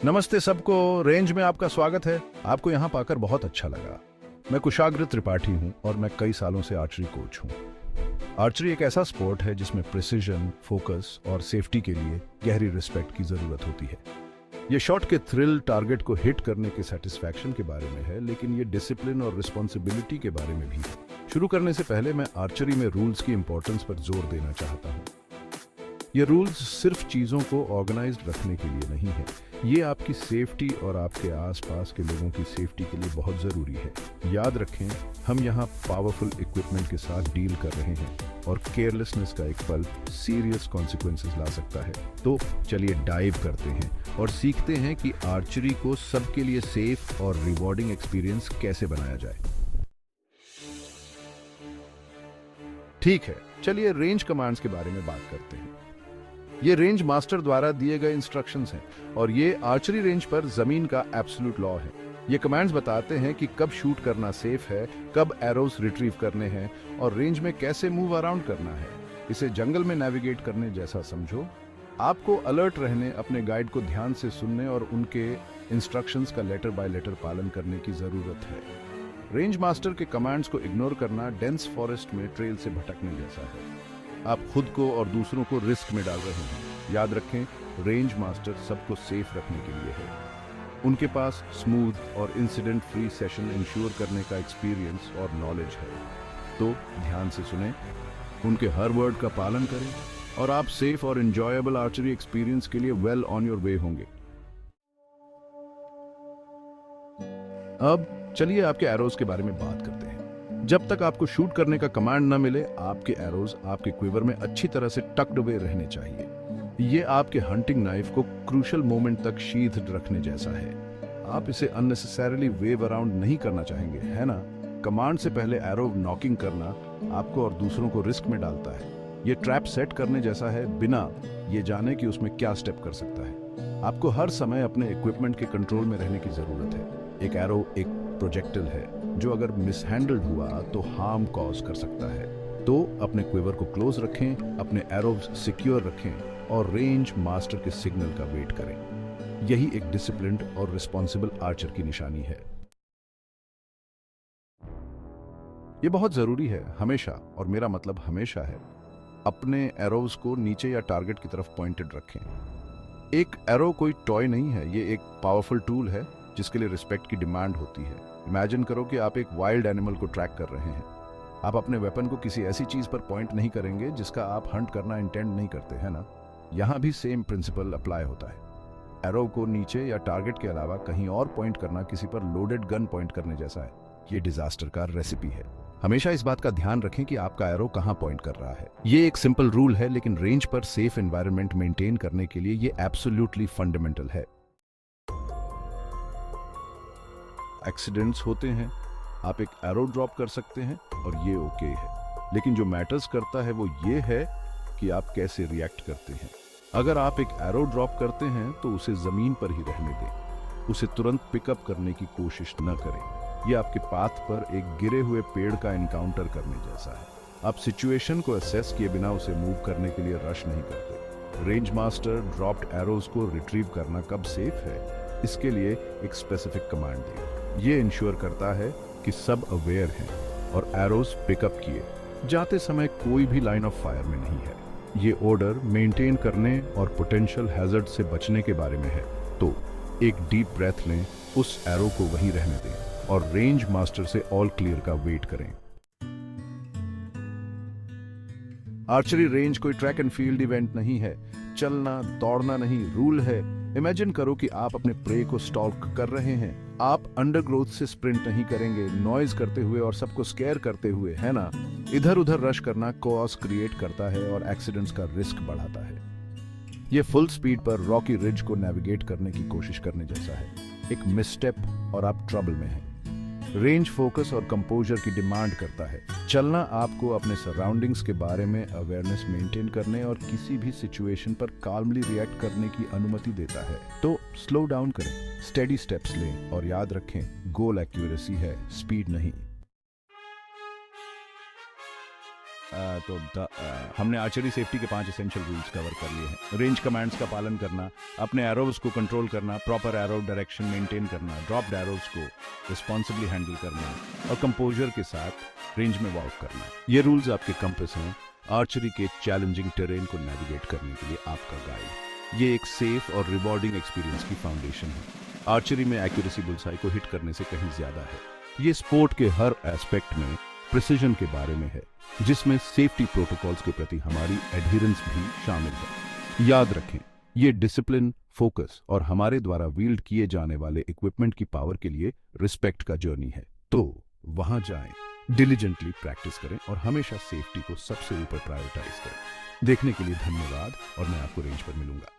नमस्ते सबको। रेंज में आपका स्वागत है। आपको यहाँ पाकर बहुत अच्छा लगा। मैं कुशाग्र त्रिपाठी हूँ और मैं कई सालों से आर्चरी कोच हूँ। आर्चरी एक ऐसा स्पोर्ट है जिसमें प्रिसिजन, फोकस और सेफ्टी के लिए गहरी रिस्पेक्ट की जरूरत होती है। ये शॉट के थ्रिल, टारगेट को हिट करने के सेटिस्फैक्शन के बारे में है, लेकिन ये डिसिप्लिन और रिस्पॉन्सिबिलिटी के बारे में भी है। शुरू करने से पहले मैं आर्चरी में रूल्स की इंपॉर्टेंस पर जोर देना चाहता हूँ। ये रूल्स सिर्फ चीज़ों को ऑर्गेनाइज्ड रखने के लिए नहीं है, ये आपकी सेफ्टी और आपके आसपास के लोगों की सेफ्टी के लिए बहुत ज़रूरी है। याद रखें, हम यहाँ पावरफुल इक्विपमेंट के साथ डील कर रहे हैं और केयरलेसनेस का एक पल सीरियस कॉन्सिक्वेंसेस ला सकता है। तो चलिए डाइव करते हैं और सीखते हैं कि आर्चरी को सबके लिए सेफ और रिवॉर्डिंग एक्सपीरियंस कैसे बनाया जाए। ठीक है, चलिए रेंज कमांड्स के बारे में बात करते हैं। ये रेंज मास्टर द्वारा दिए गए इंस्ट्रक्शंस हैं और ये आर्चरी रेंज पर जमीन का एब्सोल्यूट लॉ है। ये कमांड्स बताते हैं कि कब शूट करना सेफ है, कब एरोस रिट्रीव करने हैं और रेंज में कैसे मूव अराउंड करना है। इसे जंगल में नेविगेट करने जैसा समझो। आपको अलर्ट रहने, अपने गाइड को ध्यान से सुनने और उनके इंस्ट्रक्शंस का लेटर बाय लेटर पालन करने की जरूरत है। रेंज मास्टर के कमांड्स को इग्नोर करना डेंस फॉरेस्ट में ट्रेल से भटकने जैसा है। आप खुद को और दूसरों को रिस्क में डाल रहे हैं। याद रखें, रेंज मास्टर सबको सेफ रखने के लिए है। उनके पास स्मूथ और इंसिडेंट फ्री सेशन इंश्योर करने का एक्सपीरियंस और नॉलेज है। तो ध्यान से सुने, उनके हर वर्ड का पालन करें और आप सेफ और एंजॉयबल आर्चरी एक्सपीरियंस के लिए वेल ऑन योर वे होंगे। अब चलिए आपके एरोज के बारे में बात करते हैं। जब तक आपको शूट करने का कमांड न मिले, आपके एरोज आपके क्विवर में अच्छी तरह से टक्ड अवे रहने चाहिए। ये आपके हंटिंग नाइफ को क्रूशल मोमेंट तक शीथड रखने जैसा है। आप इसे अननेसेसरीली वेव अराउंड नहीं करना चाहेंगे, है ना? कमांड से पहले एरो नॉकिंग करना आपको और दूसरों को रिस्क में डालता है। ये ट्रैप सेट करने जैसा है, बिना ये जाने कि उसमें क्या स्टेप कर सकता है। आपको हर समय अपने इक्विपमेंट के कंट्रोल में रहने की जरूरत है। एक एरो एक प्रोजेक्टिल है जो अगर मिसहैंडल्ड हुआ तो हार्म कॉज कर सकता है। तो अपने क्विवर को क्लोज रखें, अपने एरोज सिक्योर रखें और रेंज मास्टर के सिग्नल का वेट करें। यही एक डिसिप्लिन्ड और रिस्पॉन्सिबल आर्चर की निशानी है। यह बहुत जरूरी है हमेशा, और मेरा मतलब हमेशा है, अपने एरोज को नीचे या टारगेट की तरफ पॉइंटेड रखें। एक एरो कोई टॉय नहीं है, ये एक पावरफुल टूल है जिसके लिए रिस्पेक्ट की डिमांड होती है। इमेजिन करो कि आप एक वाइल्ड एनिमल को ट्रैक कर रहे हैं। आप अपने वेपन को किसी ऐसी चीज पर पॉइंट नहीं करेंगे जिसका आप हंट करना इंटेंड नहीं करते, है ना? यहां भी सेम प्रिंसिपल अप्लाई होता है। एरो को नीचे या टारगेट के अलावा कहीं और पॉइंट करना किसी पर लोडेड गन पॉइंट करने जैसा है। ये डिजास्टर का रेसिपी है। हमेशा इस बात का ध्यान रखें कि आपका एरो कहां पॉइंट कर रहा है। ये एक सिंपल रूल है, लेकिन रेंज पर सेफ एनवायरनमेंट मेंटेन करने के लिए ये एब्सोल्युटली फंडामेंटल है। एक्सीडेंट्स होते हैं, आप एक एरो ड्रॉप कर सकते हैं और ये ओके है, लेकिन जो मैटर्स करता है वो ये है कि आप कैसे रिएक्ट करते हैं। अगर आप एक एरो ड्रॉप करते हैं तो उसे जमीन पर ही रहने दें, उसे तुरंत पिकअप करने की कोशिश न करें। यह आपके पाथ पर एक गिरे हुए पेड़ का एनकाउंटर करने जैसा है। आप सिचुएशन को असेस किए बिना उसे मूव करने के लिए रश नहीं करते। रेंज मास्टर ड्रॉप्ड एरोज को रिट्रीव करना कब सेफ है, इसके लिए एक स्पेसिफिक कमांड दें। ये इंश्योर करता है कि सब अवेयर हैं और एरोज पिकअप किए जाते समय कोई भी लाइन ऑफ फायर में नहीं है। ये ऑर्डर मेंटेन करने और पोटेंशियल हैजर्ड से बचने के बारे में है। तो एक डीप ब्रेथ लें, उस एरो को वहीं रहने दें और रेंज मास्टर से ऑल क्लियर का वेट करें। आर्चरी रेंज कोई ट्रैक एंड फील्ड इवेंट नहीं है। चलना दौड़ना नहीं, रूल है। इमेजिन करो कि आप अपने प्रे को स्टॉक कर रहे हैं। आप अंडरग्रोथ से स्प्रिंट नहीं करेंगे, नॉइज करते हुए और सबको स्केयर करते हुए, है ना? इधर उधर रश करना कॉज क्रिएट करता है और एक्सीडेंट्स का रिस्क बढ़ाता है। ये फुल स्पीड पर रॉकी रिज को नेविगेट करने की कोशिश करने जैसा है। एक मिसस्टेप और आप ट्रबल में हैं। रेंज फोकस और कंपोजर की डिमांड करता है। चलना आपको अपने सराउंडिंग्स के बारे में अवेयरनेस मेंटेन करने और किसी भी सिचुएशन पर काल्मली रिएक्ट करने की अनुमति देता है। तो स्लो डाउन करें, स्टेडी स्टेप्स लें और याद रखें, गोल एक्यूरेसी है, स्पीड नहीं। हमने आर्चरी सेफ्टी के 5 एसेंशियल रूल्स कवर कर लिए हैं। रेंज कमांड्स का पालन करना, अपने एरोज को कंट्रोल करना, प्रॉपर एरो डायरेक्शन मेंटेन करना, ड्रॉप्ड एरोज को रिस्पॉन्सिबली हैंडल करना और कंपोजर के साथ रेंज में वॉक करना। ये रूल्स आपके कंपास हैं आर्चरी के चैलेंजिंग टेरेन को नेविगेट करने के लिए आपका गाइड। ये एक सेफ और रिवॉर्डिंग एक्सपीरियंस की फाउंडेशन है। आर्चरी में एक्यूरेसी बुलसाई को हिट करने से कहीं ज्यादा है। ये स्पोर्ट के हर एस्पेक्ट में प्रिसिजन के बारे में है, जिसमें सेफ्टी प्रोटोकॉल्स के प्रति हमारी एडहिरेंस भी शामिल है। याद रखें, ये डिसिप्लिन, फोकस और हमारे द्वारा वील्ड किए जाने वाले इक्विपमेंट की पावर के लिए रिस्पेक्ट का जर्नी है। तो वहां जाएं, डिलीजेंटली प्रैक्टिस करें और हमेशा सेफ्टी को सबसे ऊपर प्रायोरिटाइज करें। देखने के लिए धन्यवाद और मैं आपको रेंज पर मिलूंगा।